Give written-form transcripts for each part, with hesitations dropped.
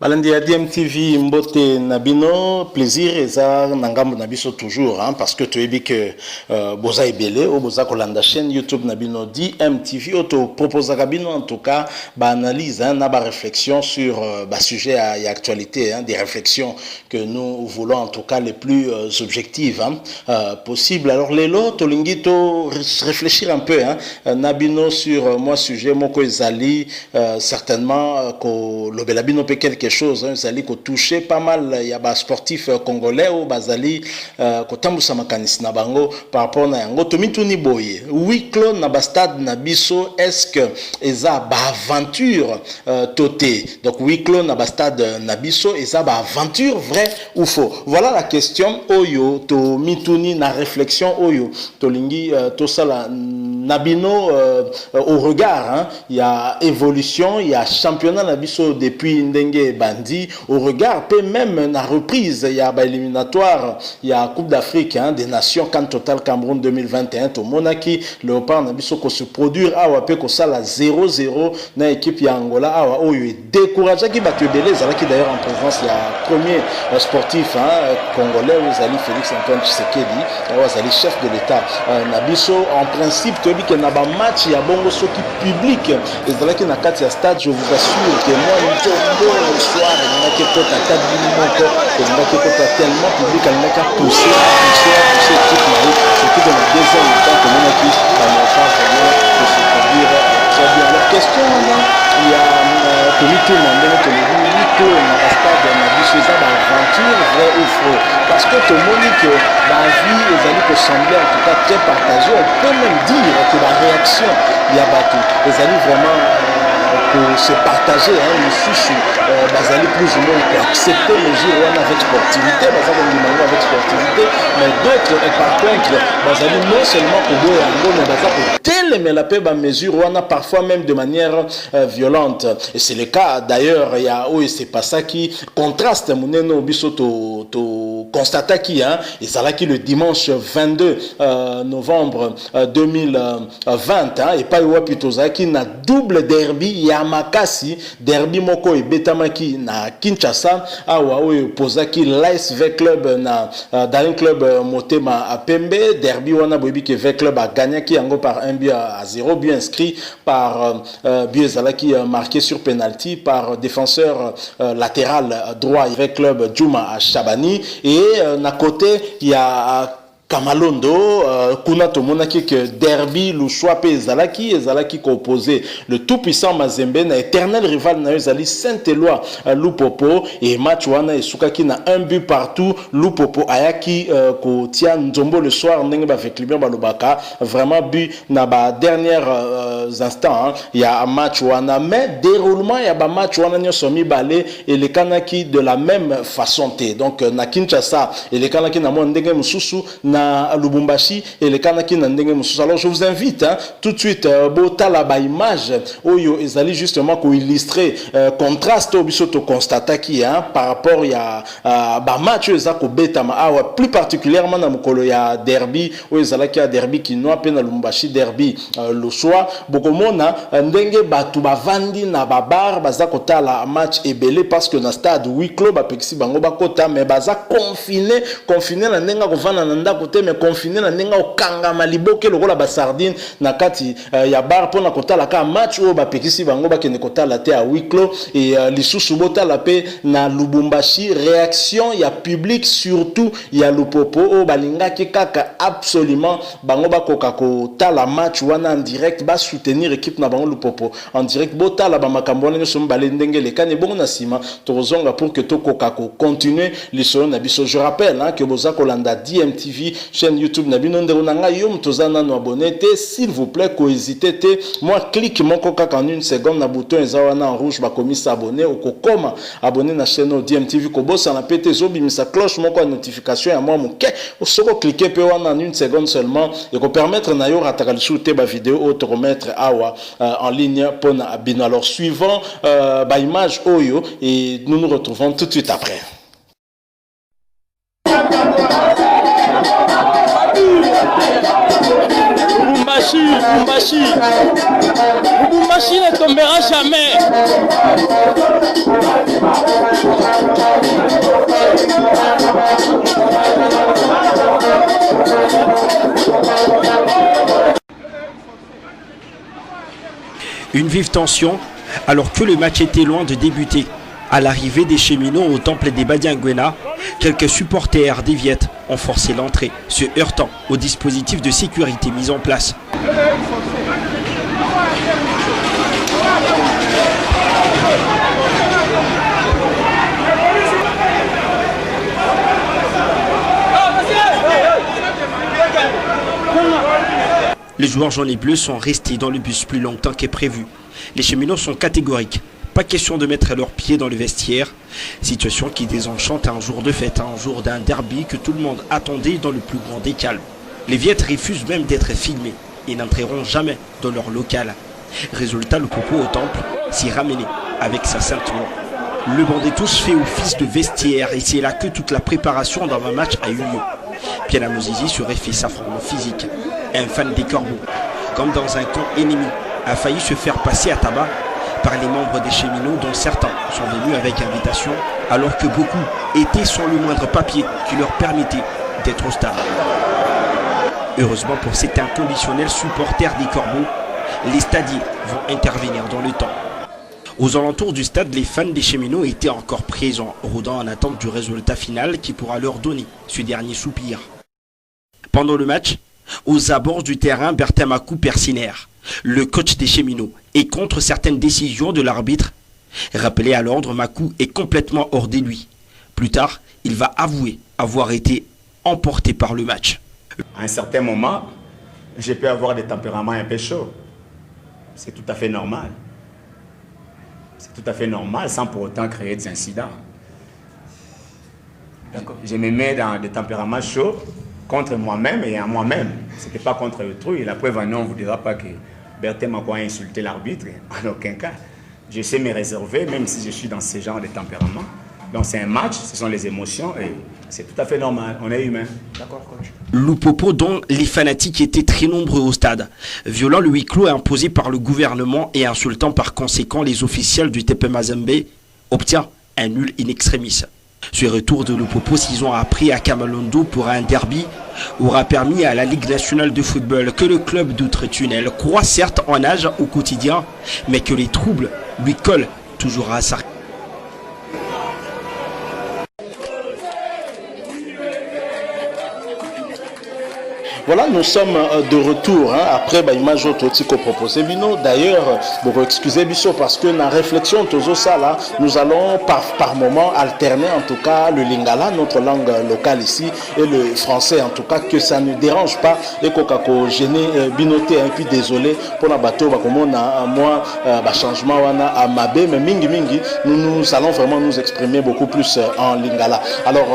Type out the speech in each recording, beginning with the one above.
Alandi ya DMTV Mbote Nabino, plaisir et ça Nangambo Nabiso toujours, hein, parce que tu as dit que Boza Ebele, ou Boza Kolanda chaîne YouTube Nabino DMTV, auto propose Rabino en tout cas, analyse, hein, na réflexion sur sujet et actualité, hein, des réflexions que nous voulons en tout cas les plus objectives possibles. Alors les lots, Tolingito réfléchir un peu, hein, Nabino sur moi sujet, Moko Ezali, certainement que l'Obelabino peut quelque chose, hein, Zali ko touché pas mal, il y a des sportifs congolais ou bazali ko tambusa makanisi na bango par rapport na yango tomituni boye huis clos na ba stade na biso, est-ce que eza ba aventure toté, donc huis clos na ba stade na biso eza ba aventure vrai ou faux? Voilà la question oyo to mituni na réflexion oyo tolingi to sala Nabino au regard, hein, il y a évolution, il y a championnat Nabiso depuis Ndenge Bandi, au regard, peut même la reprise, il y a éliminatoire, il y a Coupe d'Afrique, hein, des Nations, Can Total Cameroun 2021, au Monaki, Léopard Nabiso ko se produire, awa pe ko sala 0-0 na équipe ya Angola, awa oyo est découragé qui battu belé, qui d'ailleurs en présence il y a premier sportif, hein, congolais, Zali Félix Antoine Tshisekedi, Zali chef de l'État, Nabiso en principe que na ba match ya bongo soki public et dans la carte ya stade, je vous assure que moi le soir na ke ko ta moko que na ke ko tellement public na ka pousser équipe surtout dans la deuxième mi-temps que on a qui pas vraiment de se produire très bien. La question là, il y a comité mandé que le que na stade na bicheza ba aventure vrai ou faux, parce que tout le monde dit que la vie les amis peut sembler en tout cas très partagée, on peut même dire que la réaction il y a battu les amis vraiment pour se partager, hein, le souci bazali plus ou moins pour accepter le jour avec sportivité, avec sportivité, mais d'autres par contre bazali non seulement pour boire yango mais bazali pour tellement la paix mesure on a parfois même de manière violente, et c'est le cas d'ailleurs il y a c'est pas ça qui contraste moneno biso to constata qui, hein, et ça là qui le dimanche 22 novembre 2020, hein, et pas plutôt ça qui na double derby ya makasi, derby moko e betamaki na Kinshasa awa oyo pozaki l'ASV club na dans club Motema à Pembe, derby wana boyebi que V club a gagné qui yango par 1-0, but inscrit par Biezala qui marqué sur penalty par défenseur latéral droit V club Juma à Chabani, et na côté il y a Kamalondo, kuna tomonaki que derby le choix pe ezalaki ko opposé le tout puissant Mazembe na éternel rival na ezali Saint-Éloi Lupopo, et match wana esukaki na un but partout. Lupopo ayaki ko tia nzombo le soir ndenge ba avec Libyen balobaka vraiment but na ba dernière instants, hein, il y a un match wana, mais déroulement il y a ba match wana nyoso mibale et le kanaki de la même façon té, donc na Kinshasa et le kanaki na mo ndenge mususu na Lubumbashi et le kanaki na ndenge mususu. Alors je vous invite, hein, tout de suite botala ba image oyo ezali justement ko illustrer contraste au biso to constata qui, hein, par rapport ya ba match eza ko betama awa plus particulièrement na mukolo ya derby oyo ezalaki ya derby kinoa pe na Lubumbashi derby le soir bokomona ndenge batu bavandi na babar baza kotala match ebele parce que na stade huis clos bapekisi bango bakota, mais baza confiné na ndenga kovana na ndako te, mais confiné na ndenga okangama liboke lokola ba sardine na kati ya bar pona kotala ka match o bapekisi bango bakende kotala te à huis clos. Et lisusu botala pe na Lubumbashi réaction ya public, surtout ya Lupopo o balingaki kaka absolument bango bakoka kotala match wana en direct, ba soutenir équipe na bango Lupopo en direct, botala ba makambo wana nyoso mbale ndenge le kane bongo na sima tozonga pour que tokoka ko continuer lisolo na biso. Je rappelle, hein, que boza kolanda DMTV chaîne YouTube na bino ndero nanga yo mtozana no abonné te, s'il vous plaît ko hésiter te, moi clique moko kaka en une seconde na bouton ezawana en rouge ba komi s'abonner ou ko koma abonner na chaîne DMTV ko bossa na pété zobi misa cloche moko notification ya moi moke osoko cliquer pe wana en une seconde seulement et ko permettre na yo rataka lisute ba vidéo ou te remettre awa en ligne pona bino. Alors suivant ba image oyo, et nous nous retrouvons tout de suite après. Lubumbashi ne tombera jamais. Une vive tension alors que le match était loin de débuter. À l'arrivée des cheminots au temple des Badiangwena, quelques supporters des Viettes ont forcé l'entrée, se heurtant au dispositif de sécurité mis en place. Les joueurs jaunes et bleus sont restés dans le bus plus longtemps que prévu. Les cheminots sont catégoriques. Pas question de mettre leurs pieds dans le vestiaire. Situation qui désenchante un jour de fête, un jour d'un derby que tout le monde attendait dans le plus grand des calmes. Les Viettes refusent même d'être filmés et n'entreront jamais dans leur local. Résultat, le Popo au temple s'y ramené avec sa ceinture. Le banc des tous fait office de vestiaire et c'est là que toute la préparation dans un match a eu lieu. Piana Mozizi serait fait sa forme physique. Un fan des Corbeaux, comme dans un camp ennemi, a failli se faire passer à tabac par les membres des cheminots dont certains sont venus avec invitation alors que beaucoup étaient sans le moindre papier qui leur permettait d'être au stade. Heureusement pour cet inconditionnel supporter des Corbeaux, les stadiers vont intervenir dans le temps. Aux alentours du stade, les fans des cheminots étaient encore présents, rôdant en attente du résultat final qui pourra leur donner ce dernier soupir. Pendant le match, aux abords du terrain, Bertin Makou Persinère, le coach des cheminots, est contre certaines décisions de l'arbitre. Rappelé à l'ordre, Makou est complètement hors de lui. Plus tard, il va avouer avoir été emporté par le match. À un certain moment, je peux avoir des tempéraments un peu chauds. C'est tout à fait normal. C'est tout à fait normal sans pour autant créer des incidents. Je me mets dans des tempéraments chauds contre moi-même et à moi-même. Ce n'était pas contre autrui. La preuve en est, on ne vous dira pas que Bertin Makou a insulté l'arbitre. En aucun cas. Je sais me réserver, même si je suis dans ce genre de tempérament. Donc c'est un match, ce sont les émotions et c'est tout à fait normal. On est humain. D'accord, coach. Lupopo, dont les fanatiques étaient très nombreux au stade, violant le huis clos imposé par le gouvernement et insultant par conséquent les officiels du TP Mazembe, obtient un nul in extremis. Ce retour de Lupopo 6 ans après à Kamalondo pour un derby aura permis à la Ligue nationale de football que le club d'Outre-Tunnel croît certes en âge au quotidien, mais que les troubles lui collent toujours à sa. Voilà, nous sommes de retour après l'image autotique proposé Bino. D'ailleurs, pour excuser Bisso parce que dans la réflexion toujours ça là, nous allons par moment alterner en tout cas le lingala, notre langue locale ici, et le français en tout cas, que ça ne dérange pas et qu'on gêne binoté et puis désolé pour la bateau comme on a moi changement à Mabé, mais mingi nous allons vraiment nous exprimer beaucoup plus en lingala. Alors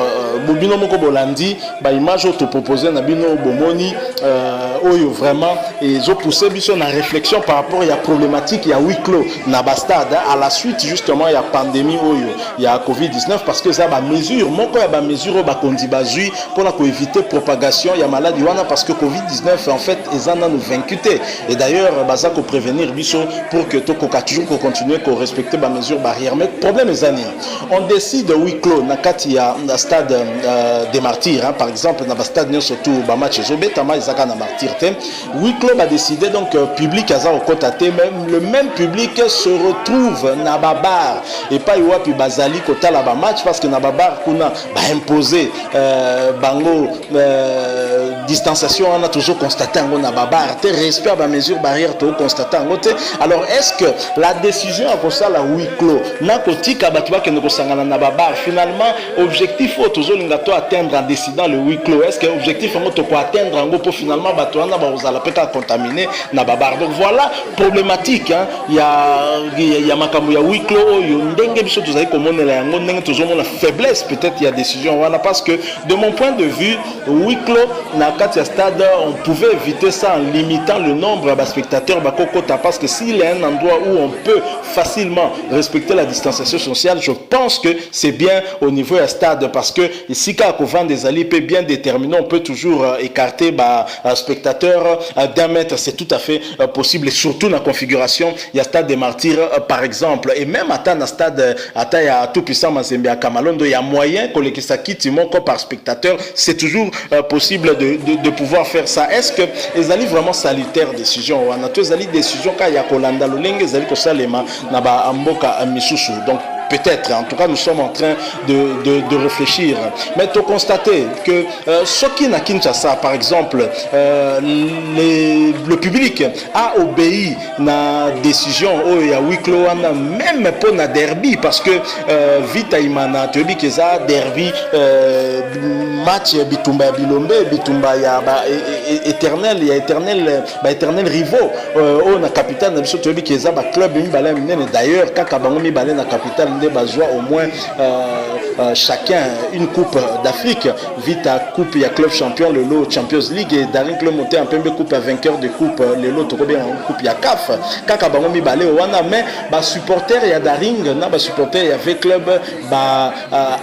Bino Moko Bolandi, image auto proposé na Bino Bomoni oyo vraiment ils ont poussé biso na réflexion par rapport à la problématique il y a huis clos na bastade à la suite justement il y a pandémie oyo il y a Covid-19 parce que ça ba mesure moko ya ba mesure ba kondi bazui pour éviter propagation il y a maladie wana parce que Covid-19 en fait ezana nous vaincuté et d'ailleurs baza ko prévenir biso pour que to koka toujours ko continuer ko respecter ba mesure barrière mais problème ezani on décide huis clos na kati ya stade des martyrs par exemple na ba stade surtout ba match Tama Isaka na martyr thème. Oui, club a décidé donc public a contaté même le même public se retrouve na babar et pas iwapi bazali kota la ba match parce que na babar kuna ba imposer bango distanciation on a toujours constaté ngo na babar te respect à ba mesure barrière to constater ngo te. Alors est-ce que la décision a pour ça la huis clos na kotika batuba ke ko sangana na babar finalement objectif au toujours lingato atteindre en décidant le huis clos est-ce que objectif ngo to ko atteindre pour finalement batouana bazala peka contaminé na babar. Donc voilà problématique il y a makambo ya huis clos yo ndenge biso tozali komonela yango ndenge tozomona faiblesse peut-être il y a décision voilà parce que de mon point de vue huis clos na katia stade on pouvait éviter ça en limitant le nombre de spectateurs bakokota parce que s'il y a un endroit où on peut facilement respecter la distanciation sociale je pense que c'est bien au niveau du stade parce que ici quand on vend des alliés bien déterminé on peut toujours écarter spectateurs d'un mètre, c'est tout à fait possible et surtout dans la configuration il y a stade des martyrs par exemple et même à la stade il y a tout puissant Mazembe à Kamalondo il y a moyen que les Kisaki Timon par spectateur c'est toujours possible de de pouvoir faire ça. Est-ce que les alliés vraiment salutaire décision on a tous les décisions quand il y a Kolanda Lolenge les alliés que ça les ma na ba amboka misusu donc peut-être, en tout cas, nous sommes en train de réfléchir. Mais tu constater que ce qui n'a Kinshasa, par exemple, le public a obéi à la décision il y a huis clos, même pour la derby, parce que vite Imana, tu dis que ça derby match bitumba bilombe bitumba ya éternel, il y a éternel rivaux au na capitale, tu dis que ça club d'ailleurs quand bango mi balé na capitale besoin au moins chacun une coupe d'Afrique vite à coupe il y a club champion le lot Champions League et Daring club monté un peu de coupe à vainqueur de coupe le lot trop bien en coupe il y a CAF kaka bango mi balé wana mais ba supporter il y a Daring na ba supporter il y avait club ba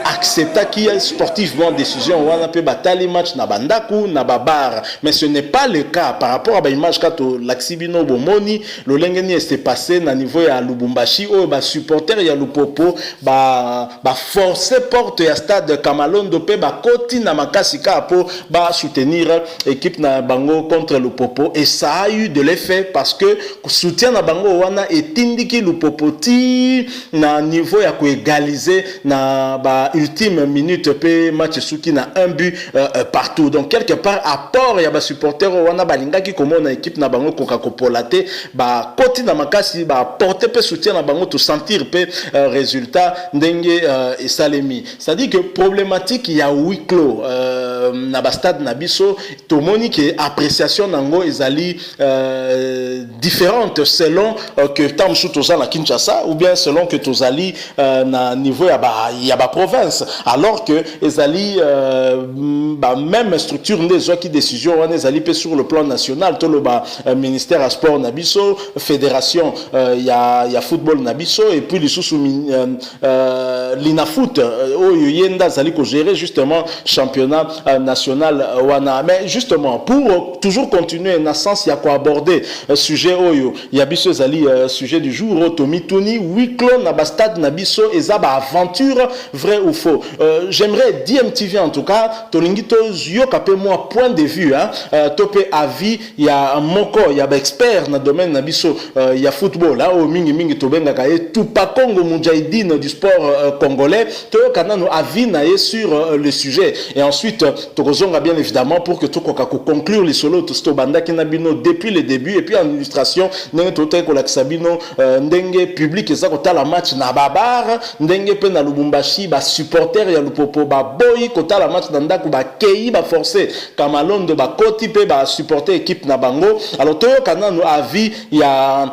accepta qui est sportivement décision wana peut batali match na bandaku na babar mais ce n'est pas le cas par rapport à ba image kato l'axibino bomoni le lengeni s'est passé na niveau ya Lubumbashi oh ba supporter il y a le popo forcer porte ya stade Kamalondo pe ba koti na makasika pour soutenir équipe na bango contre le popo et ça a eu de l'effet parce que soutien na bango wana etindiki le popo ti na niveau ya ko égaliser na ba ultime minute pe match suki na un but partout donc quelque part apport ya ba supporter wana balingaki komona équipe na bango koka kopolate ba koti na makasi ba porter pe soutien na bango to sentir pe résultat ndenge et salemi c'est-à-dire que problématique il y a huis clos na ba stade na biso to moni que appréciation nango ezali différente selon que tamsu toza na Kinshasa ou bien selon que tozali na niveau ya ba province alors que ezali même structure des qui décision on ezali pe sur le plan national to le ministère à sport na biso fédération il y a football na biso et puis les sous l'inafoot oyo yenda zali ko gérer justement championnat national wana mais justement pour toujours continuer na sens ya ko aborder sujet oyo ya biso zali sujet du jour otomitoni huis clos na ba stade na biso eza ba aventure vrai ou faux j'aimerais DMTV en tout cas tolingi to yoka pe moi point de vue hein topé avis ya moko ya ba expert na domaine na biso ya football là o mingi to benga ka tout pas Congo Mujahideen du sport congolais toyokana no avis na sur le sujet et ensuite tokozonga bien évidemment pour que tokoka ko conclure les solo to banda kinabino depuis le début et puis en illustration ndenge toté ko laksabino ndenge public eza kota la match na babar ndenge pe na Lubumbashi ba supporter ya Lupopo ba boy kota la match na ndako ba kei ba forcer Kamalondo ba koti pe ba supporter équipe na bango alors toyokana no avis ya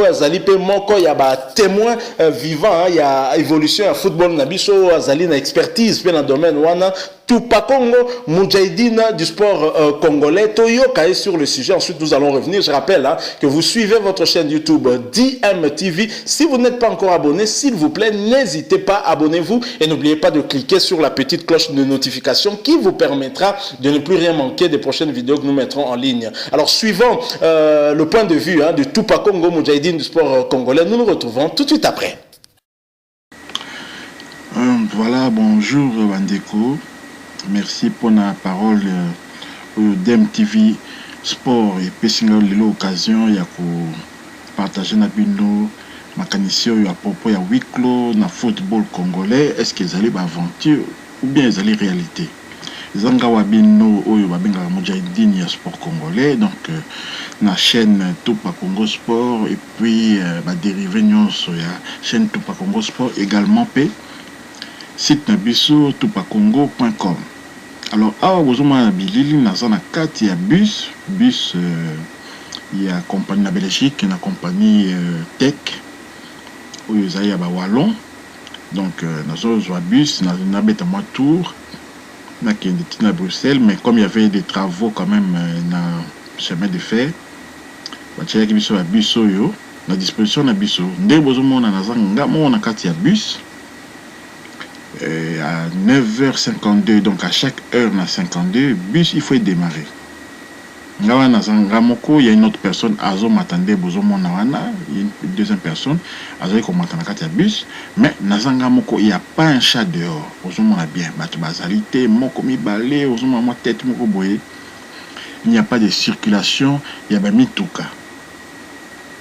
azali pe moko ya ba témoin vivant il y a évolution à football na biso azali na expertise pe na domaine wana tout pas Congo Mujahideen du sport congolais toyoka est sur le sujet ensuite nous allons revenir je rappelle que vous suivez votre chaîne YouTube DMTV si vous n'êtes pas encore abonné s'il vous plaît n'hésitez pas abonnez-vous et n'oubliez pas de cliquer sur la petite cloche de notification qui vous permettra de ne plus rien manquer des prochaines vidéos que nous mettrons en ligne alors suivant le point de vue de tout pas Congo Mujahideen du sport congolais nous nous retrouvons tout de suite après. Voilà, bonjour Bandeko. Merci pour la parole d'MTV Sport et Pessinga l'occasion il y a partager na bino makanisio à propos ya huis clos na football congolais est-ce qu'ils allaient aventure ou bien ils allaient réalité zanga wabino oyo babenga Mujahideen ya sport congolais donc na chaîne Tupa Congo Sport et puis ba dérivé nyonso ya chaîne Tupa Congo Sport également p site na biso tupacongo.com alors awa bozoma bilili naza na kati ya bus ya compagnie na Belgique na compagnie Tech oyo ezali ya ba wallon donc nazozwa bus na beta moi tour na kende tina Bruxelles mais comme il y avait des travaux quand même na chemin de fer batiaki biso ya bus oyo na disposition na biso nde bozomona naza ngamo na kati ya bus à 9h52 donc à chaque heure na 52 bus il faut démarrer ngawa na zangamoko il y a une autre personne azo m'attendait bozomona wana une deuxième personne azo ko matana kati ya bus mais na zangamoko il y a pas un chat dehors bozomona bien bato bazalité moko mibale bozomona moi tête moko boye il n'y a pas de circulation, il y a pas mituka.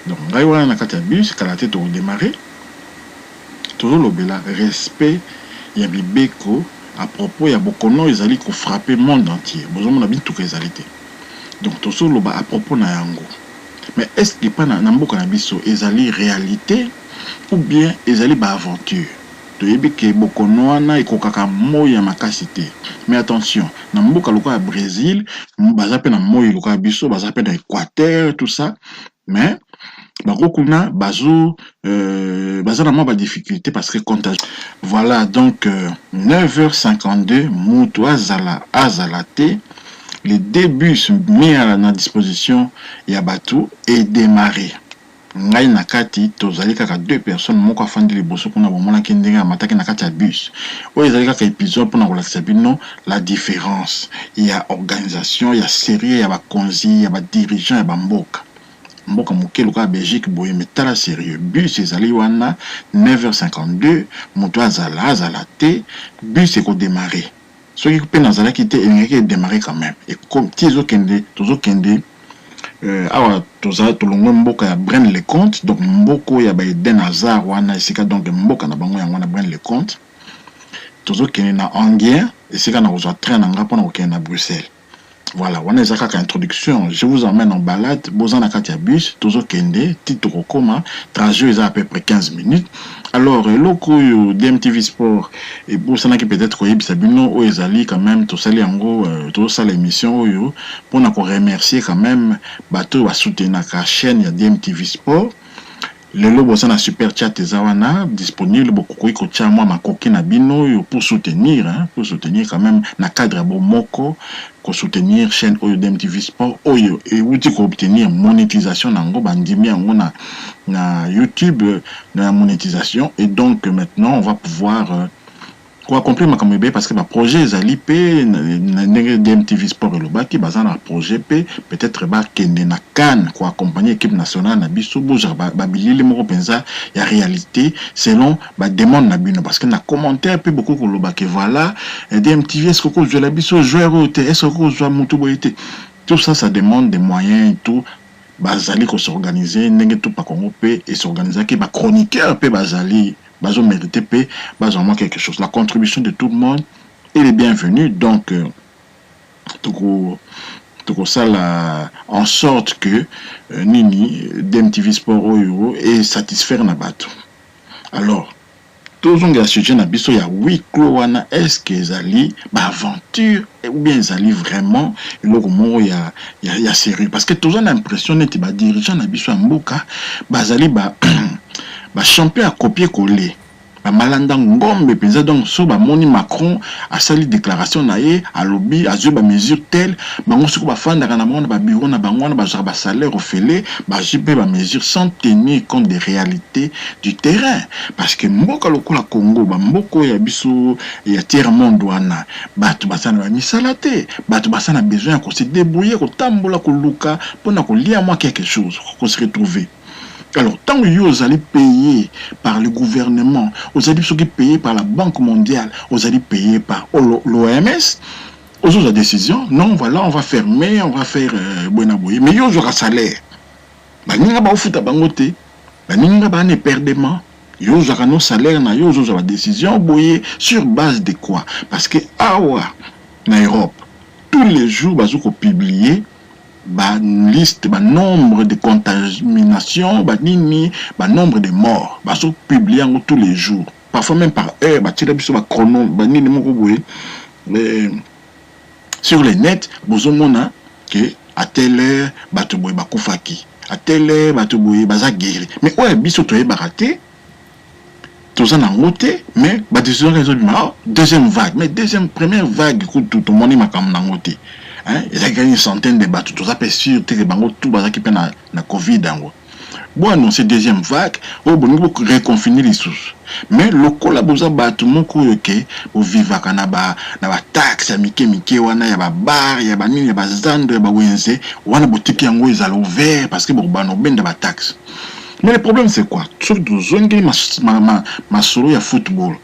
Donc, on a un bus, quand la tête au démarrer, toujours le respect, il y a bibeko, à propos, il y a beaucoup de gens qui ont frappé le monde entier. Besoin de tout les alités. Donc, toujours le à propos na yango. Mais est-ce qu'il n'y a pas n'amboka na biso ezali réalité ou bien ezali ba aventure? Toyebi ke beaucoup noana et kokaka moya makasité. Mais attention, n'amboka loka Brésil, bazape na moya loka biso, bazape na Équateur, tout ça. Mais bakokuna bazo bazana ba difficulté parce que contagion. Voilà donc 9h52 mutu azalate les débuts mis à la disposition ya batu et démarré. Ngai nakati tozali kaka deux personnes moko afandi liboso kuna bomona kendenge amataki nakati ya bus. Oyo ezali kaka épisode pona kolakisa bino la différence. Il y a organisation, il y a série, il y a bakonzi, il y a ba dirigeant, il y a ba mboka. Mboka moke loka Belgique boye metala sérieux. Bus ezali wana 9h52 moto azala te bus eko démarrer. Ce qui peut nazala kite engeki démarrer quand même. Et comme tizo kende awa toza tolongwe mboka ya Braine le Comte, donc mboko ya ba Eden Hazard wana esika donc mboka na bango yango na Braine le Comte. Tozo kende na Anguien esika na kozwa train na nga pona kokende na Bruxelles. Voilà, on a une introduction. Je vous emmène en balade. Bozana Katia bus, Tozo Kende, Tito Koma, trajet est à peu près 15 minutes. Alors, loko DMTV Sport, et pour ça qui peut-être que Sabino ou Ezali quand même, tout ça les en gros, tout ça l'émission pour nous remercier quand même, bateau va soutenir la chaîne il y a DMTV Sport. Le lobo ça na super chat ezawana disponible beaucoup ko tia moi ma coquine bino pour soutenir quand même na cadre bon moko ko soutenir chaîne Oyo DMTV Sport Oyo et vous dit ko obtenir monétisation nango bandimi yango na YouTube na monétisation et donc maintenant on va pouvoir quoi accomplir ma kamebe parce que le projet ezali pe DMTV Sport le baki bazana na projet pe peut-être ba kende na Cannes quoi accompagner équipe nationale na biso boja ba bilili moko penza ya réalité selon ba demande na bino parce que na commentaire pe beaucoup ko loba que voilà DMTV est-ce que je la biso joueur au est-ce que je mutu boité tout ça ça demande des moyens et tout bazali ko s'organiser ndenge tout pa Congo pe et s'organiser que ba chroniqueur pe bazali bazo mérité pe bazo moins quelque chose. La contribution de tout le monde est bienvenue donc tout ça là en sorte que Nini DMTV Sport Oyo est satisfaire na bateau. Alors tous on a sujet na biso ya huis clos wana est-ce que ezali ba aventure ou bien ezali vraiment le moment ya sérieux parce que tous on a l'impression neti ba dirigeant na biso mboka bazali ba champion à copier-coller. Malanda ngombe penza donc so ba moni Macron a sali déclaration na ye a lobby a ba mesure telle bango siko ba fanda kana mona ba bureau na bango na ba salaire ofele ba jipe ba mesure sans tenir compte des réalités du terrain parce que mboka lokola Congo ba mboko ya biso ya tiers monde wana batu basana ba misala te batu basana besoin ko se débrouiller ko tambola ko luka pona ko lia moi quelque chose ko se retrouver. Alors, tant que vous allez payer par le gouvernement, vous allez payer par la Banque mondiale, vous allez payer par l'OMS, vous avez la décision, non, voilà, on va fermer, on va faire Buenaboye, mais vous aurez un salaire. Vous n'avez pas de bangote, vous n'avez pas de perdement, vous aurez un salaire, vous aurez la décision, sur base de quoi? Parce que, en Europe, tous les jours, vous allez publier liste, nombre de contaminations, nombre de morts, publié tous les jours, parfois même par heure, sur les nets, vous avez que à telle heure, à telle heure, mais ouais, biso toye baraté, tout ça n'a roté, mais deuxième vague, mais première vague, tout le monde est il y a une centaine de bateaux, tout ça peut sûr que tout le qui peine na Covid. Bon, annoncer deuxième vague, on va reconfiner les sources. Mais le collaborateur bateau, mon coyoke, au vivre na ba taxe, ya mike wana, ya ba bar, ya ba nini, ya ba zando, ya ba wenze, wana boutique yango ils allaient ouvert parce que bon ben ba taxe. Mais le problème c'est quoi? Surtout zone ma solo ya football,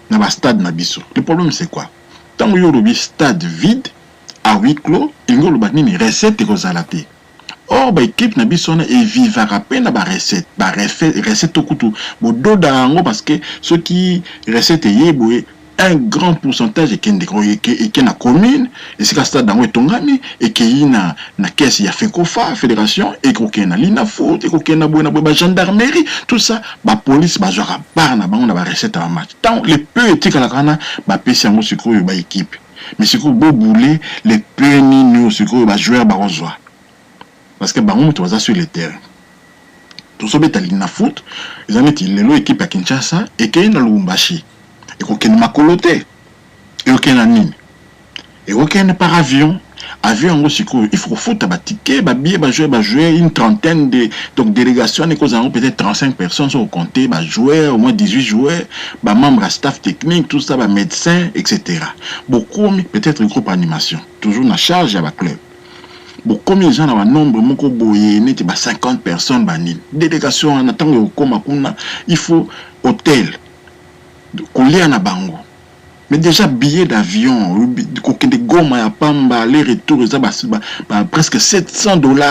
na ba stade na biso. Le problème c'est quoi? Tant que y a stade vide, à huis clos ingo loba nini recette ekozala te. Or ba équipe na biso na evivaka pe na ba recette okutu bododa yango parce que ceux qui recette yeboye un grand pourcentage est na commune et c'est ça dans tongami et qui na caisse ya FECOFA fédération et qui na lina foot et qui na ba gendarmerie tout ça ba police ba genre par na bango na ba recette en match tant les peu éthique la kana ba pesi yango sikoyo ba équipe mais sikoyo bo boulé les peu ni nous sikoyo ba joueur ba rozwa parce que bango mutu baza sur le terrain tout ça beta lina foot ils ont mis lelo équipe à Kinshasa et qui na Lubumbashi et qu'on makolote et aucun nini et aucun par avion aussi il faut foutre ba ticket ba billet ba jouer une trentaine de donc délégation et cause peut-être 35 personnes sont compter ba jouer au moins 18 joueurs ba membres à staff technique tout ça ba médecin etc. Beaucoup peut-être groupe animation toujours na charge à ba club. Bon, combien de gens dans un nombre, moko boye, n'était pas 50 personnes, banil. Délégation, en attendant il faut hôtel, coller en bango. Mais déjà, billet d'avion, de goma à pamba, les retours, presque $700.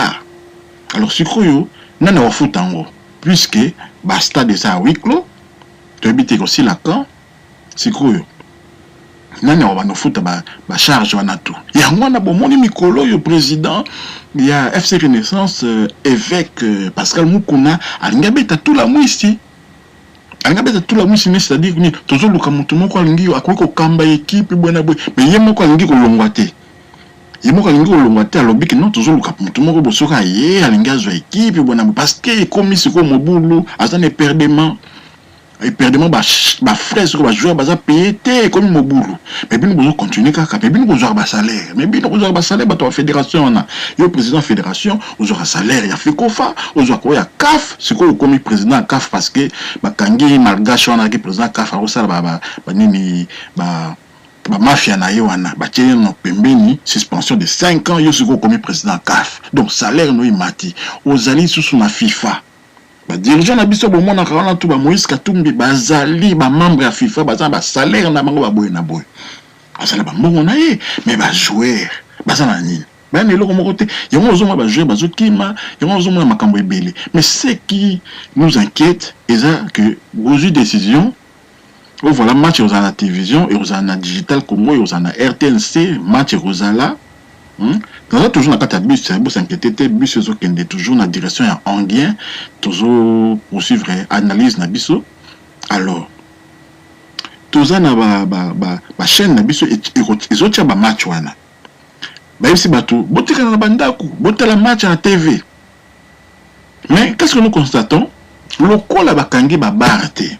Alors, si vous n'en avez pas tango, puisque, basta de ça à huis clos, tu habites aussi la camp, si vous nani wa banofuta ba charge wana tout ya mwana bomoni mikolo yo président ya FC Renaissance évêque Pascal Mukuna alinga beta tout la mwisi c'est-à-dire que toujours luka mutu moko alingi akwiko kamba équipe bwana boy mais ye moko alingi kolongwa te alobi que non toujours luka mutu moko bosoka ye alinga zo équipe bwana parce que comme siko mobulu azane perdement et perdement ba frais sur ba joueur baza payé comme mobulu mais bien nous continuer kaka mais bien nous jouer ba salaire ba to fédération on a yo président fédération on jouer salaire ya FECOFA on jouer ko ya CAF c'est quoi comme président CAF parce que ba kangi malgache on a qui président CAF a ça ba nini ba mafia na yo wana ba tiene no pembeni suspension de 5 ans yo c'est quoi comme président CAF donc salaire no imati ozali sous na FIFA. Les dirigeants na biso bo mona ka tout ba Moïse Katumbi bazali ba membre ya FIFA bazali ba salaire na bango ba boy na boy. Azala ba mbongo na ye mais ba joueur bazala nini. Ba ne loko moko te yango ozoma ba joueur bazokima yango ozoma makambo ebele. Mais ce qui nous inquiète est que aux décisions voilà match aux la télévision et aux na digital Congo et aux na RTNC match Rosala. Dans toujours dans le bus, c'est s'inquiéter, bus toujours dans la direction Anguien, toujours poursuivre analyse na biso. Alors, toujours na ba chaîne na biso ils ont ba match wana. Ba ici bateau, botika na bandaku, botela match à la TV. Mais qu'est-ce que nous constatons? Lokola bakangi ba barate.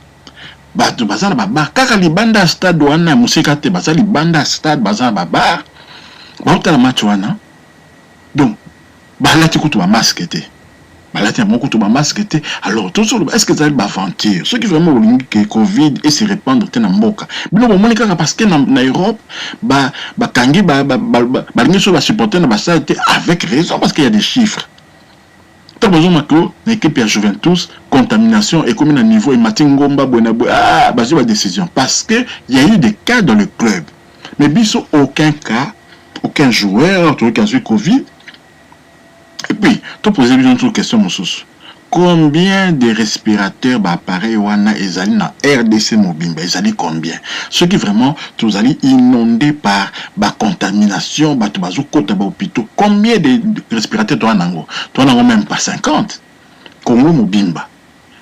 Bato bazana ba bar, kaka libanda stade wana musika te bazali libanda stade bazana ba bar. Ba match wana. Donc, balati kutu ba masque te. Balati mon kutu ba masque te. Alors, tout ça, est-ce que ça va aventure? Ceux qui vraiment voulu que Covid et se répandre te na mboka. Bino bo monika parce que na Europe ba kangi ba lingi so ba supporter na ba ça avec raison parce qu'il y a des chiffres. Tant besoin que l'équipe ya Juventus contamination et comme un niveau et Matingomba bona ba décision parce que il y a eu des cas dans le club. Mais biso aucun cas, aucun joueur qui a eu Covid. Et puis, tu poses une autre question, mon sous. Combien de respirateurs appareils wana ezali na RDC Mobimba ezali combien? Ceux qui vraiment tous allez inondés par la contamination, batu bazo kota ba hôpitaux. Combien de respirateurs toi nango? Toi nango même pas 50. Congo Mobimba.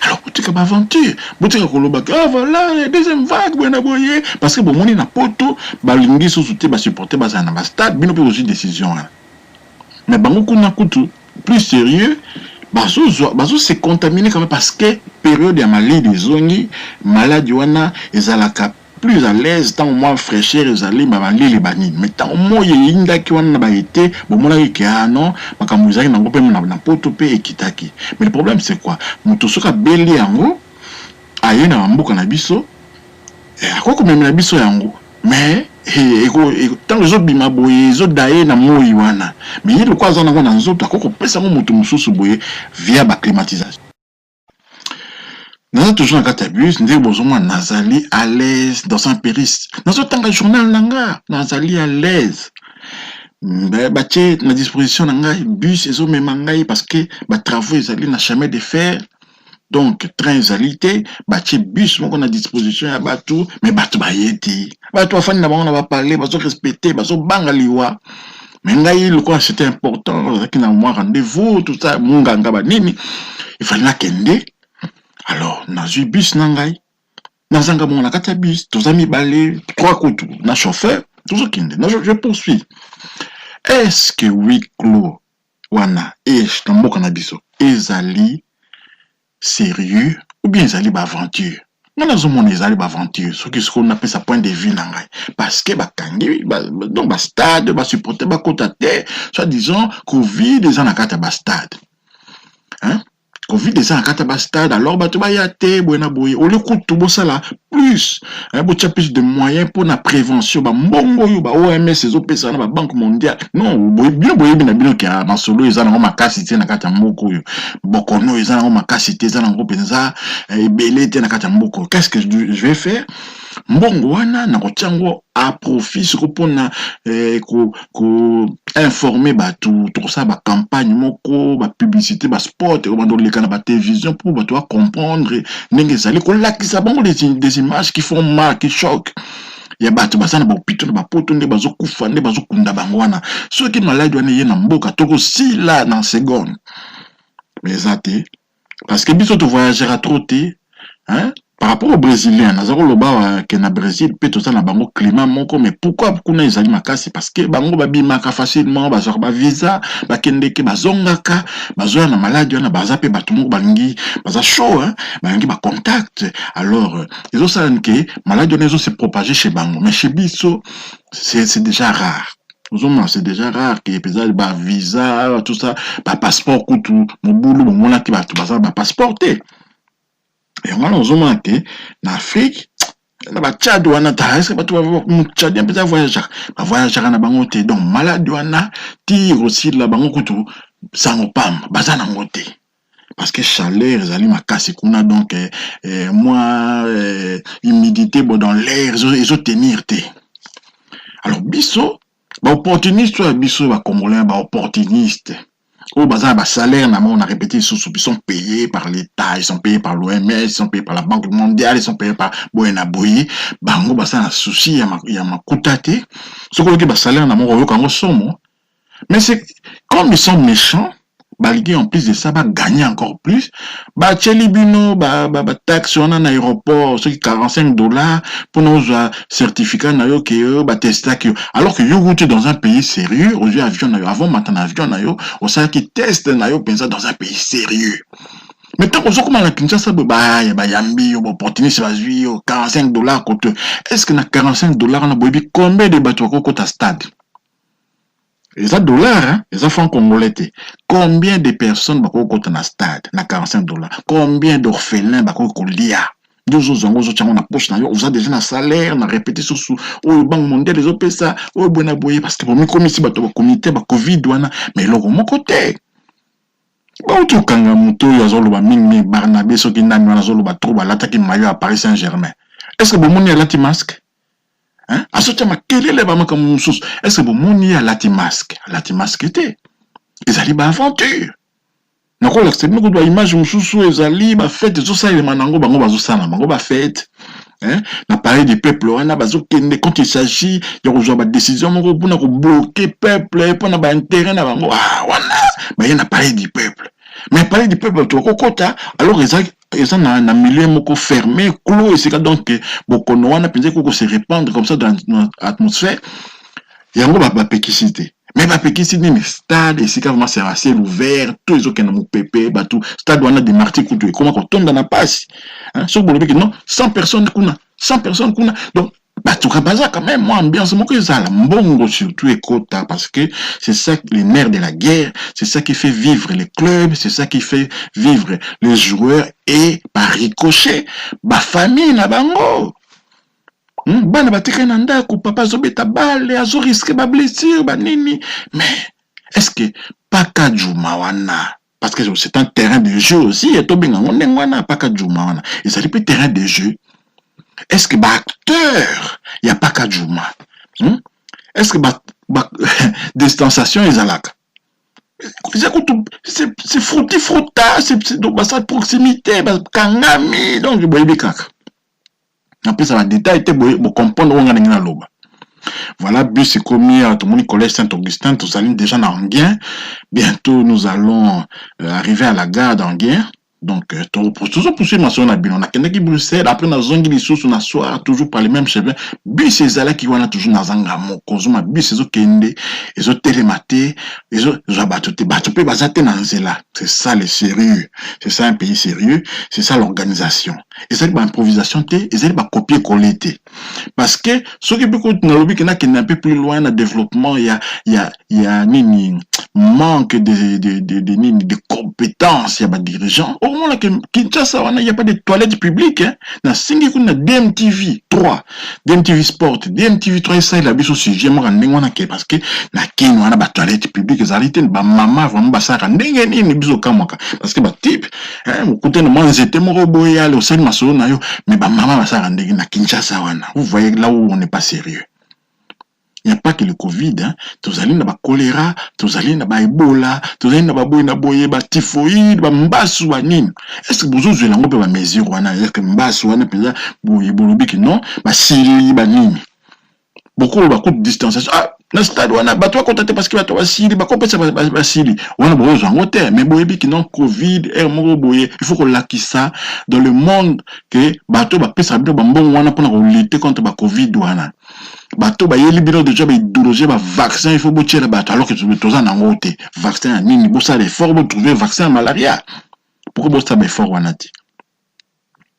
Alors, tu as aventure. Tu as voilà, la deuxième vague, parce que bon, on est na poto, balingi sous-souté, supporter, na stade, bien aussi décision. Mais bango kuna kutu, plus sérieux, bazo se contaminer quand même parce que période ya maladie des zongi, maladie wana ezalaka plus à l'aise tant moins fraîcheur ezali babali les bani mais tant moins yinda ki wana ba été bon mona ki non makamuzaki na ngopé na poto pe ekitaki. Mais le problème c'est quoi? Muto soka beli yango aye na mboka na biso et akoko même na biso yango mais tant les autres bima boye les autres daye na moi wana mais il quoi za na nzoto akoko pesa mo mutu mususu boye via ba climatisation. Nous toujours dans Katabus, nous avons Nazali à l'aise dans son périste. Dans ce temps, le journal Nanga, Nazali à l'aise. batie na disposition na ngai bus ezomema ngai parce que travaux ezali na chemin de fer. Donc train ezali te batie bus moko na disposition ya bato, mais bato bayeti bato bafandi na bango na baparle bazo respecter bazo banga liwa. Mais ngai lokola c'était important ezalaki na moi rendez-vous tout ça munganga banini il fallait na kende. Alors nazwi bus na ngai nazanga bongo na kati ya bus toza mibale 3 kutu na chauffeur tozokende je poursuis. Est-ce que huis clos wana na mboka na biso ezali sérieux ou bien ezali aventure? Nga nazomona ezali aventure soki on appelle ça point de vue na ngai parce que bakangi donc stade supporter bakota te soit disant Covid eza na kati ya stade. Hein? Covid eza na kati ya stade alors bato baya te boyena boye ole kutu bosala plus botia plus de moyens pour la prévention mbongo yo OMS ezopesa na banque mondiale non boye bina bino ka masolo eza na makasi te na kati ya mboko yo bokono eza na makasi te eza na penza ebele te na kati ya mboko. Qu'est-ce que je vais faire? Mbongo wana na kotiango a profit soko pona ko informer bato tout ça ba campagne moko ba publicité ba sport ko bando leka na ba télévision pour bato wa comprendre ndenge ezali ko lakisa bango des images qui font mal qui choquent. Ya bato basana ba hôpital na ba poto nde bazo kufa nde bazo kunda bango wana soki malade wana ye na mboka toko sila na seconde. Mais ça te parce que biso to voyagera trop te hein. Par rapport aux Brésiliens, nazaro loba que na Brésil peut tout ça na bango climat moko, mais pourquoi kuna ezali makasi? Parce que bango babi maka facilement bazor ba visa bakendeke bazongaka bazoya na maladie na bazape batu moko balingi baza chaud hein balingi ba contact. Alors ils ça que maladie nezo se propager chez bango, mais chez biso c'est déjà rare. C'est déjà rare que les ba visa tout ça ba passeport kutu mobulu mona ki batu baza ba passeporter. Et on a que en Afrique, na Tchad wana ta est-ce que tu vas Tchadien peut voyager na bango te donc malade wana tire aussi la bango kutu sango pam bazana ngote parce que chaleur ezali makasi kuna donc moi humidité dans l'air ils tenir te. Alors biso ba opportuniste biso ba congolais ba opportuniste. Oh, bazar, salaire, on a répété, ils sont payés par l'État, ils sont payés par l'OMS, ils sont payés par la Banque mondiale, ils sont payés par Boyena Boye. Bango, ça un souci, il y a ma coutate. Ce qu'on dit, salaire, on somme. Mais c'est, comme ils sont méchants, l'idée en plus de ça, gagner encore plus. Tchelibino, taxe, on a un aéroport, ce qui $45 pour nos certificats, tester, alors que yo route dans un pays sérieux, aujourd'hui avion, avant maintenant avion, on sait qui teste, dans un pays sérieux. Mais tant qu'on sait comment la Kinshasa, yambi, opportuniste, $45 côté. Est-ce que na $45, on a boibi combien de bateaux côté stade? Les dollars, hein, les francs congolais. Combien de personnes bako kota na stade na $45? Combien d'orphelins bako kolia? Vous avez déjà un salaire, on a répété sur le Banque mondiale, les autres ça, parce que pour moi, comme ici, comité, Covid, mais là, mon côté. Tout quand Muto, Yazolo, Ming, Barnabé, ceux qui n'ont pas trop, l'attaque maillot à Paris Saint-Germain. Est-ce que vous avez un masque? Hein? Est-ce que vous avez un latimasque? Latimasque était. Ils allaient à aventure. Nakolo c'est nous doit image mususu ezali ba fête zo ça les manango bango bazo sana bango ba fête hein na parler du peuple wana bazo kende quand il s'agit de rejoindre ba décision moko pour ko bloquer peuple pour na ba intérêt na bango wana ba yana parler du peuple mais parler du peuple to kokota alors ils ont un milieu moko fermé clos et c'est donc bokono wana penser ko se répandre comme ça dans l'atmosphère yango ba péquicité. Mais pas petit mais stade et c'est quand même c'est assez ouvert tous les autres qui n'ont pépé tout stade on a des martyrs coutus comment on tombe dans la passe hein sur le non 100 personnes kuna donc tout cas bazar quand même moi ambiance mon que ça la mbongo surtout et quota parce que c'est ça les nerfs de la guerre c'est ça qui fait vivre les clubs c'est ça qui fait vivre les joueurs et par ricochet ba famille na bango. Bana bateke na ndako papa zobeta balle azo risque ba blessure ba nini mais est-ce que paka juma wana parce que c'est un terrain de jeu aussi et to benga ngwana paka juma wana et ça depuis terrain de jeu est-ce que ba acteur y a paka juma est-ce que distanciation ezalaka? C'est frotta, c'est donc ça proximité, kangami, donc boyebi kaka. Après ça va détail te bo comprendre on ngana ngina loba. Voilà, bus est commis à tout le monde collège Saint-Augustin, tout ça déjà dans Anguien. Bientôt nous allons arriver à la gare d'Anguien. Donc, toujours poursuivre ma soeur Nabino. On a quelqu'un qui Bruxelles, après na zongi li sous na soir, toujours par les mêmes chemins. Bus c'est là qui wana toujours na zangamo. Kozuma bus c'est kende, ils ont télématé, ils ont battu pe bazate na nzela. C'est ça le sérieux. C'est ça un pays sérieux, c'est ça l'organisation. Et ça ba improvisation té, et ça ba copier coller té. Parce que ce qui peut continuer na lobby qui est un peu plus loin dans le développement, il y a nini manque de compétences, il y a pas de dirigeants. Au moment là Kinshasa, il n'y a pas de toilettes publiques. Hein. Dans Singi, on a DMTV 3, DMTV Sport, DMTV 3, ça il a besoin de sujet. Moi, parce que na Kenya, on a des toilettes publiques. Ça a été ma maman vraiment ça. Parce que type, écoutez, moi j'étais mon robot au sein de ma soeur, mais ma maman ça rendre na Kinshasa. Vous voyez là où on n'est pas sérieux. Il n'y a pas que le Covid, hein. Tous allez na choléra, tous allez na Ebola, tous allez na boye, typhoïde, mbasu nini. Est-ce que vous avez l'ango pe mesure wana, est-ce que mbasu wana peza boye bolobiki non, sili nini. Beaucoup de distanciation. Ah, na stade wana bato contacté parce que bato sili, compétition sili. Wana boye zango te, mais boye biki non Covid, boye, il faut qu'on lakisa dans le monde que bato ba pesa ba mbongo wana pour lutter contre ba Covid wana. Bato ba yeli bino déjà ba idéologie ba vaccin il faut botier la bato alors que tous en angote vaccin nini bo ça l'effort pour trouver vaccin malaria pourquoi bo ça ba effort wanati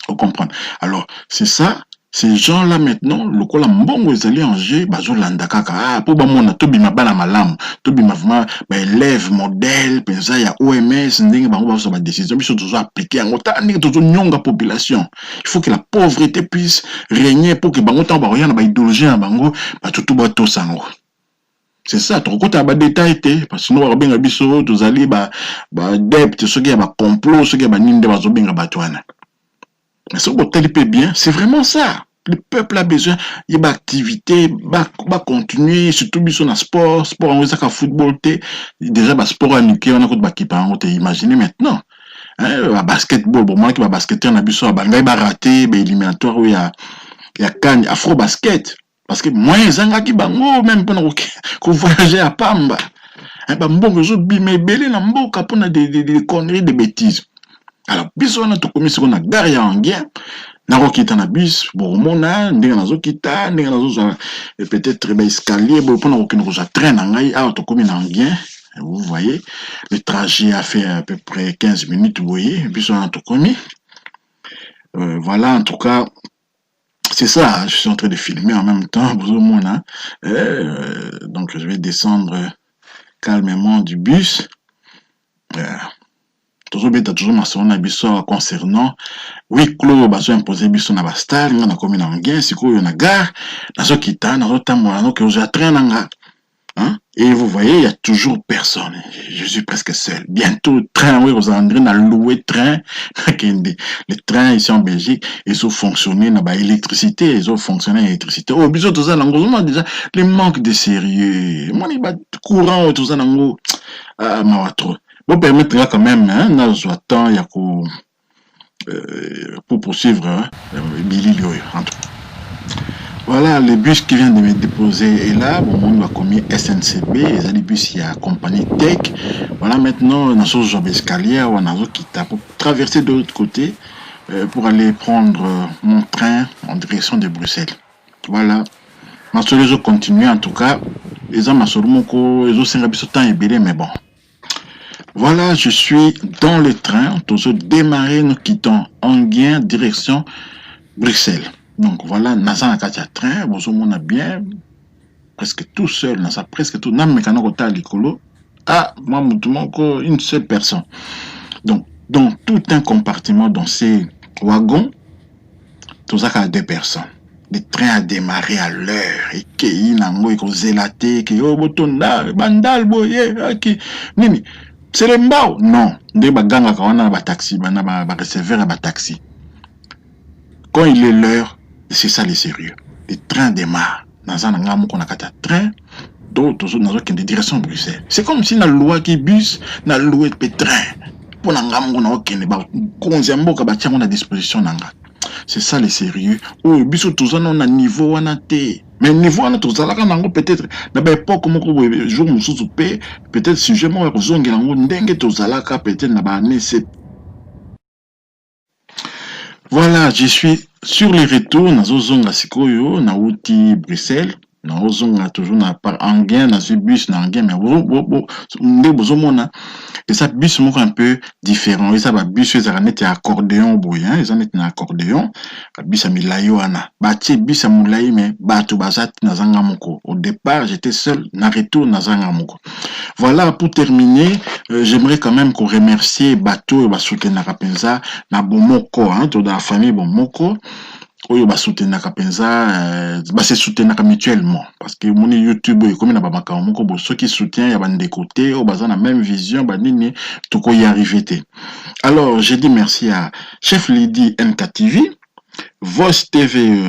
on comprend alors c'est ça ces gens là maintenant le ko la mbongo ezali en jeu bazo landa kaka pour ba mona to bima bana malamu to bima vraiment ba élève modèle pensa ya OMS ndingi bango ba so ba décision biso toujours appliquer en autant ndingi toujours nyonga population il faut que la pauvreté puisse régner pour que bango tant ba rien ba idéologie na bango ba tout ba to sango. C'est ça, trop côté ba détail té parce que nous ba benga biso tozali ba depth ce qui ba complot ce qui ba ninde ba zo benga batwana. Mais ce que bien, c'est vraiment ça. Le peuple a besoin, il y a activité, va continuer, surtout sur le sport, on va football, déjà, sport à nuquer, on a quoi qui par imaginez maintenant. Hein, basketball, bon, moi qui va basketter, on a besoin, il va rater, éliminatoire, où il y a Cannes, afro basket. Parce que moi, les gens qui bango, même pendant qu'on voyageait à Pamba, bon, je bimé belé, n'a pas pour des conneries, des bêtises. Alors, biso na to komi siko na gare ya Anguien, na rokita na bus, boromona, ndenge na zo kita, ndenge na zo peut-être ba escalier, bo pona rokina ko ja train na ngai, a to komi na Anguien. Vous voyez, le trajet a fait à peu près 15 minutes, vous voyez, biso na to komi. Voilà, en tout cas, c'est ça, je suis en train de filmer en même temps, boromona. Donc je vais descendre calmement du bus. Toujours bien toujours ma son abisso concernant oui clos baso imposé biso na bastar na komi na Anguien siko yo na gare na so kita na so tamola no que je traîne nga hein et vous voyez il y a toujours personne je suis presque seul bientôt train oui aux André na loué train les trains ici en Belgique ils ont fonctionné na ba électricité ils ont fonctionné électricité oh biso tout ça ngozoma déjà les manque de sérieux moi ni ba courant tout ça nango ma trop. Bon, permettre quand même, hein, n'a pas temps, il y a pour poursuivre, hein, Billy Lioy, entre. Voilà, le bus qui vient de me déposer est là. Bon, on va commis SNCB, et les bus, il y a compagnie Tech. Voilà, maintenant, on a ce job escalier, on a qui t'a pour traverser de l'autre côté, pour aller prendre mon train en direction de Bruxelles. Voilà. Ma soeur, je continue, en tout cas. Les hommes, ma soeur, mon co, les autres, c'est un peu temps ébélé, mais bon. Voilà, je suis dans le train. Toujours démarré, nous quittons Anguien, direction Bruxelles. Donc voilà, Nasa Nakatia train, on a bien, presque tout seul, Nasa presque tout, Nam Mekano Kota Likolo, moi, une seule personne. Donc, dans tout un compartiment dans ces wagons, tout ça, il y a 2 personnes. Le train a démarré à l'heure. Et qu'il y a un zélaté, qui est bandal, boye, qui, nini. C'est le mbao? Non. Ndé baganga kawana ba taxi, ba receveur ba taxi. Quand il est l'heure, c'est ça le sérieux. Le train démarre. Dans un angamo qu'on a kata train, toujours dans une direction Bruxelles. C'est comme si dans la loi qui bus, dans la loi de train, pour n'engager na okende ba konzembo ka ba tia à disposition nanga. C'est ça le sérieux. Oh, biso toujours on a niveau on a té. Mais niveau on a tout ça là quand peut-être na ba époque comme ko jour mususu pe peut-être sujet mo ko zongela ngo ndenge to zala ka peut-être na ba année. Voilà, je suis sur les retours na zozonga sikoyo na uti Bruxelles. Na ozonga toujours na par anguin na bus na anguin mais ndé bozomona et ça bus moko un peu différent et ça ba bus ça net accordéon boyan ça net na accordéon bus a milayo ana ba tie bus a mulai mais bato bazat na zanga moko. Au départ j'étais seul na retour na zanga moko. Voilà, pour terminer, j'aimerais quand même qu'on remercie bato et ba soutenir penza na bomoko hein toute la famille bomoko. Oyo ba soutenaka penza ba se soutenaka mutuellement parce que mon YouTube comme na ba makao moko bo ceux qui soutient ya bande côté o baza na même vision ba nini to ko y arriver té. Alors j'ai dit merci à Chef Lydie NKTV, Voice TV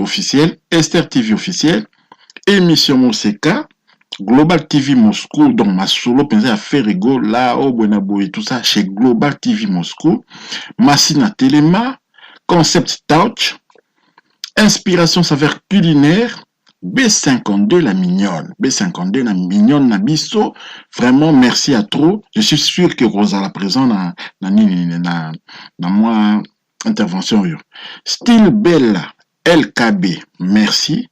officiel, Esther TV officiel, Émission Moseka, Global TV Moscou, donc ma solo pensé à faire rigolo là au Buenabo et tout ça chez Global TV Moscou, Massina Telema, Concept Touch, Inspiration Saveur Culinaire, B52 la mignonne. B52 la mignonne na biso. Vraiment, merci à trop. Je suis sûr que Rosa la présent dans moi intervention. Style Bella, LKB, merci.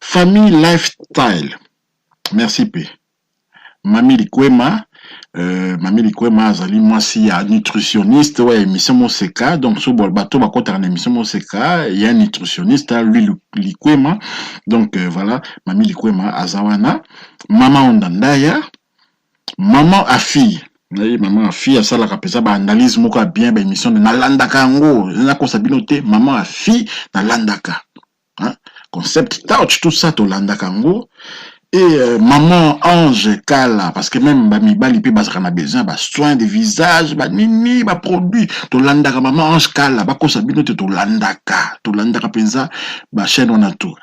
Famille Lifestyle, merci P. Mami Likwema, azali moi si nutritionniste ouais émission Moseka donc sur bateau ba kota na émission Moseka il y a un nutritionniste lui Likwema donc voilà Mami Likwema azawana maman Ondandaya maman a fille maman a fille ça la kapesa ba analyse moko bien ba émission na landaka ngo na ko sabinote maman a fille na landaka hein concept touch tout ça to landaka ngo. Et maman Ange Kala parce que même ba mibali pe bazaka na besoin ba soin de visage ba nini ba produit to landaka maman Ange Kala ba ko sabino to landaka penza ba chaîne on a tout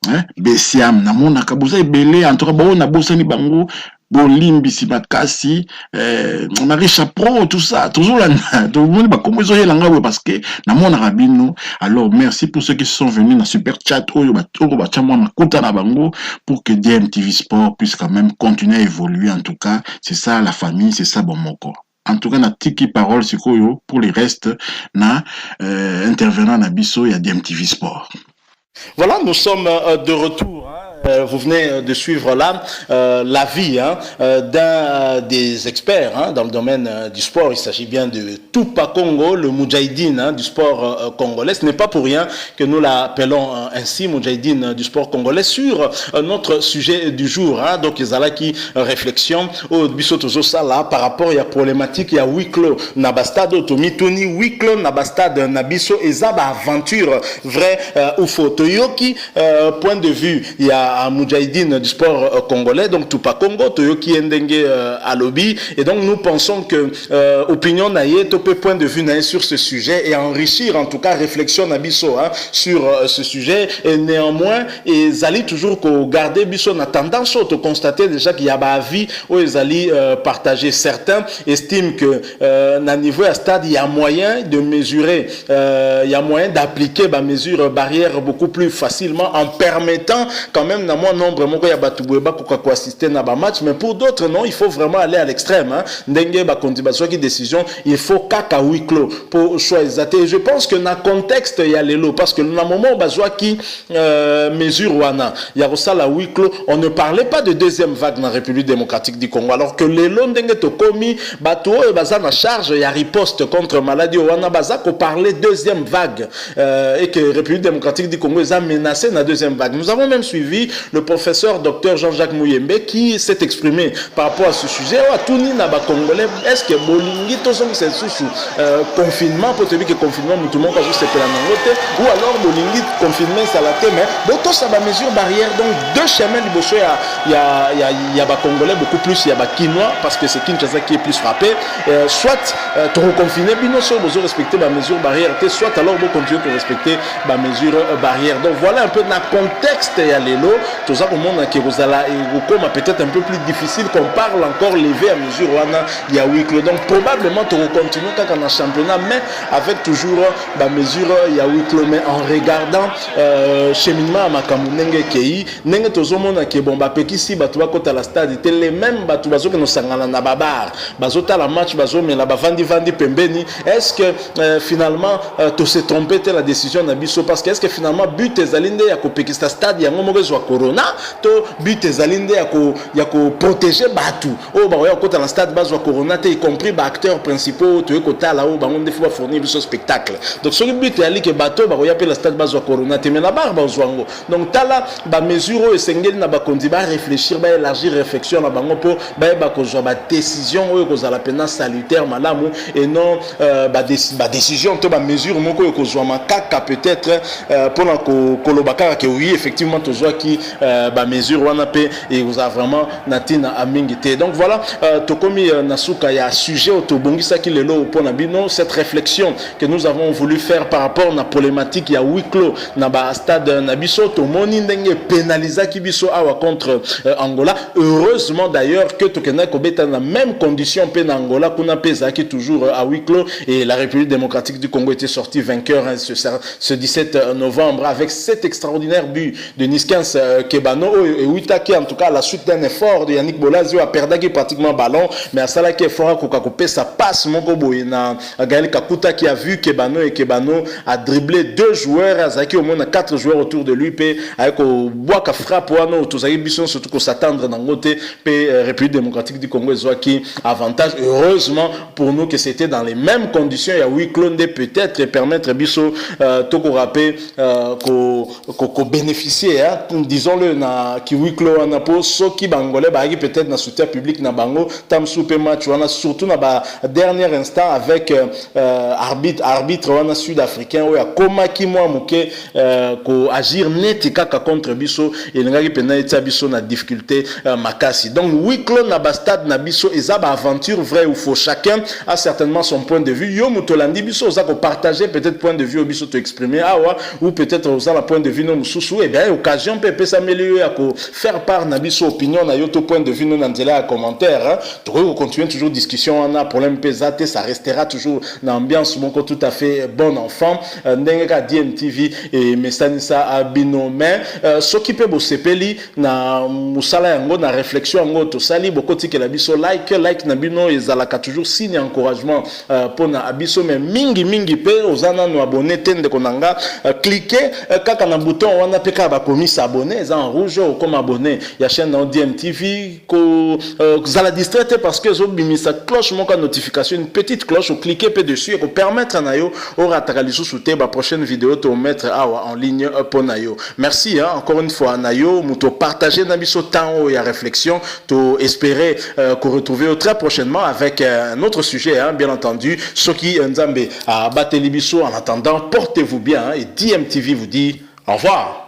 hein besiam na mona ka boza ebele en tout cas ba na bosani bango bolimbi si bakasi Marie Chapro tout ça toujours là tout le monde ba comme ils ont parce que na mona rabino. Alors merci pour ceux qui sont venus dans super chat oyo ba chamwa makuta na bango pour que DMTV Sport puisse quand même continuer à évoluer. En tout cas c'est ça la famille, c'est ça bon moko. En tout cas na tiki parole sikoyo pour les restes na intervenant na biso ya DMTV Sport. Voilà, nous sommes de retour. Vous venez de suivre là l'avis d'un des experts dans le domaine du sport. Il s'agit bien de Tupa Congo, le Moudjahidine du sport congolais. Ce n'est pas pour rien que nous l'appelons ainsi, Moudjahidine du sport congolais, sur notre sujet du jour. Donc, il y a qui réflexion au Bissotozo Sala par rapport à la problématique, il y a huis clos Nabastade, Otomitoni, huis clos Nabastade, Nabiso, et Zaba aventure vrai ou faux. Toyoki, point de vue, il y a à Moudjahidine du sport congolais, donc Tupa Congo, Toyoki Ndenge à lobby, et donc nous pensons que opinion naïe, topé point de vue naïe sur ce sujet et enrichir en tout cas réflexion nabiso sur ce sujet, et néanmoins et Zali toujours qu'on garder biso na tendance à constater déjà qu'il y a un avis où Zali partager. Certains estiment que na niveau à stade il y a moyen de mesurer, il y a moyen d'appliquer des mesures barrières beaucoup plus facilement en permettant quand même na moins nombre moko ya batubweba ko assister na ba match, mais pour d'autres non, il faut vraiment aller à l'extrême ndenge ba condibation qui décision il faut kaka huis clos pour choisir. Et je pense que na contexte ya lelo parce que na moment bazwa qui mesure wana ya rosala huis clos, on ne parlait pas de deuxième vague na République démocratique du Congo, alors que lelo ndenge to komi bato e baza na charge ya riposte contre maladie wana baza ko parler deuxième vague et que République démocratique du Congo est menacée na deuxième vague. Nous avons même suivi le professeur Dr Jean-Jacques Mouyembe qui s'est exprimé par rapport à ce sujet. Congolais, est-ce que Bolingi c'est sous confinement pour te dire que confinement tout le monde c'est la ou alors Bolingi confinement ça la thème mais boto ça va mesure barrière. Donc deux chemins du bosso il y a Congolais beaucoup plus, il y a Kinois parce que c'est Kinshasa qui est plus frappé, soit trop confiné bino so bozo respecter la mesure barrière, soit alors vous continuez de respecter la mesure barrière. Donc voilà un peu dans le contexte ya lelo toza komona ke kozala ekokoma peut-être un peu plus difficile qu'on parle encore lever à mesure wana ya huis clos. Donc probablement tu continuer kaka na championnat mais avec toujours ba mesure ya huis clos, mais en regardant cheminement à makambo ndenge kei ndenge tozomona ke bon ba pekisi bato bakota la stade te les mêmes bato bazoke no sangana na babar bazota la match bazomela bavandi pembeni. Est-ce que finalement tu s'est trompé la décision na biso parce que est-ce que finalement but ezalinde ya ko pekista stade yango moko zo corona to but ezalinde ya ko protéger batu o ba ya kota la stade bazo corona te y compris ba acteurs principaux to ekota là o bango ndefu ba fournir biso spectacle. Donc ce but ali ke bato ba ya pe la stade bazo corona te mais la barre bazo ngo. Donc tala ba mesure o sengeli na ba kondi ba réfléchir ba élargir réflexion na bango po ba ko zo ba décision o ko za la pena salutaire malamu et non ba décision to ba mesure moko ko zo ma kaka peut-être pour la kolobaka que oui effectivement to zo ki ba mesure wana pe et vous a vraiment natina amingité. Donc voilà to komi nasuka ya sujet otobongisa ki lelo pour na bino cette réflexion que nous avons voulu faire par rapport na problématique ya huis clos na ba stade na biso to moni ndenge pénalisa ki biso awa contre Angola. Heureusement d'ailleurs que to kena ko beta na même condition pe na Angola kuna pesa qui toujours à huis clos et la République démocratique du Congo était sortie vainqueur ce 17 novembre avec cet extraordinaire but de Niskens Kebano et Uitaki en tout cas à la suite d'un effort de Yannick Bolazio a perdu pratiquement ballon mais à cela qui est fort Kokakope ça passe Moko Boyena Gaël Kakuta qui a vu Kebano et Kebano a dribblé deux joueurs Azaki au moins 4 joueurs autour de lui pe avec au Boaka frappe wano tozaki bison surtout ko s'attendre dans côté pe République démocratique du Congo qui avantage. Heureusement pour nous que c'était dans les mêmes conditions il y a huis clos de peut-être permettre biso toko rapé ko bénéficier disons-le na ki huis clos na po soki bangolais ba peut-être na soutien public na bango tam soupe match wana surtout na ba dernier instant avec arbitre wana sud-africain oya komaki mwa muke ko agir net kaka contre biso et ngaki pena etia biso na difficulté makasi. Donc huis clos na ba stade na biso eza ba aventure vrai ou faux, chacun a certainement son point de vue. Yo mutolandi biso za ko partager peut-être point de vue biso to exprimer ou peut-être oza la point de vue no mususu et bien occasion peut s'améliorer à faire part na biso opinion na yo to point de vue no nzela à commentaire to ko continuer toujours discussion on a problème pesate ça restera toujours na ambiance moko tout à fait bon enfant ndenge ka DMTV et mesanisa abino mais soki pe bo sepeli na musala yango na réflexion yango to sali bokoti ke la biso like na bino ezalaka toujours signe encouragement pour na abiso mais mingi pe ozana no abonné tende konanga cliquer kaka na bouton wana pe ka ba komi s'abonner za en rouge comme abonné ya chaîne na DMTV ko zala distraite parce que zo bimisa cloche mon notification une petite cloche ou cliquer pe dessus et ko permettre na yo au rataka lisusu te ba prochaine vidéo to mettre en ligne pour na yo. Merci encore une fois na yo muto partager na biso temps ya réflexion to espérer qu'on retrouver très prochainement avec un autre sujet bien entendu Soki Nzambe à Batelibiso. En attendant portez-vous bien et DMTV vous dit au revoir.